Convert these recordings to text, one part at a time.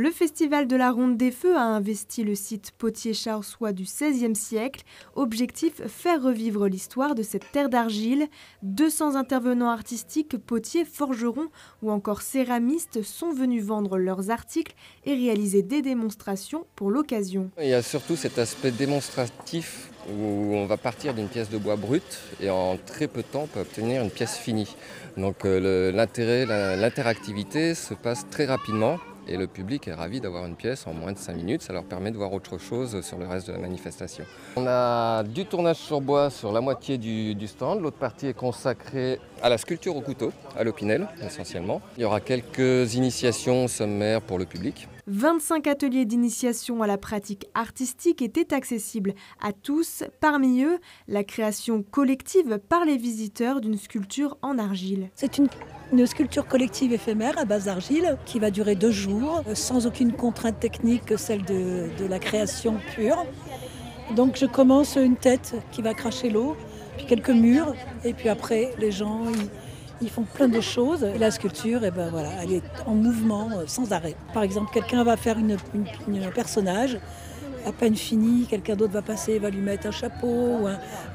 Le festival de la Ronde des Feux a investi le site Potier-Charsois du XVIe siècle. Objectif, faire revivre l'histoire de cette terre d'argile. 200 intervenants artistiques, potiers, forgerons ou encore céramistes sont venus vendre leurs articles et réaliser des démonstrations pour l'occasion. Il y a surtout cet aspect démonstratif où on va partir d'une pièce de bois brute et en très peu de temps on peut obtenir une pièce finie. Donc l'intérêt, l'interactivité se passe très rapidement. Et le public est ravi d'avoir une pièce en moins de 5 minutes, ça leur permet de voir autre chose sur le reste de la manifestation. On a du tournage sur bois sur la moitié du stand, l'autre partie est consacrée à la sculpture au couteau, à l'Opinel essentiellement. Il y aura quelques initiations sommaires pour le public. 25 ateliers d'initiation à la pratique artistique étaient accessibles à tous. Parmi eux, la création collective par les visiteurs d'une sculpture en argile. C'est une sculpture collective éphémère à base d'argile qui va durer 2 jours, sans aucune contrainte technique que celle de la création pure. Donc je commence une tête qui va cracher l'eau, puis quelques murs, et puis après les gens ils font plein de choses. Et la sculpture, voilà, elle est en mouvement sans arrêt. Par exemple, quelqu'un va faire un personnage, à peine fini, quelqu'un d'autre va passer, va lui mettre un chapeau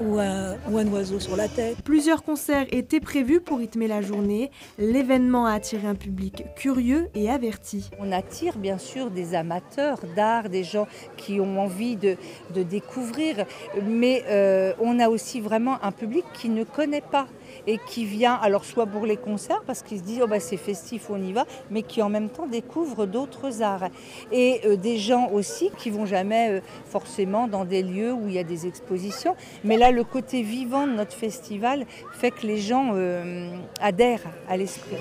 ou un oiseau sur la tête. Plusieurs concerts étaient prévus pour rythmer la journée. L'événement a attiré un public curieux et averti. On attire bien sûr des amateurs d'art, des gens qui ont envie de découvrir, mais on a aussi vraiment un public qui ne connaît pas et qui vient, alors soit pour les concerts, parce qu'ils se disent oh bah c'est festif, on y va, mais qui en même temps découvrent d'autres arts. Et des gens aussi qui vont jamais forcément dans des lieux où il y a des expositions. Mais là, le côté vivant de notre festival fait que les gens adhèrent à l'esprit.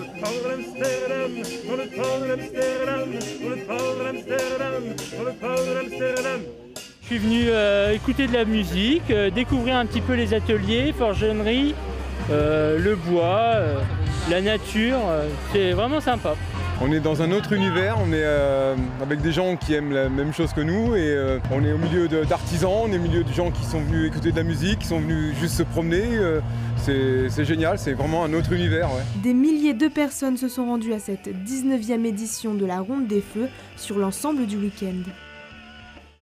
Je suis venu écouter de la musique, découvrir un petit peu les ateliers, forgeronnerie, le bois, la nature, c'est vraiment sympa. On est dans un autre univers, on est avec des gens qui aiment la même chose que nous et on est au milieu d'artisans, on est au milieu de gens qui sont venus écouter de la musique, qui sont venus juste se promener. C'est génial, c'est vraiment un autre univers. Ouais. Des milliers de personnes se sont rendues à cette 19e édition de la Ronde des Feux sur l'ensemble du week-end.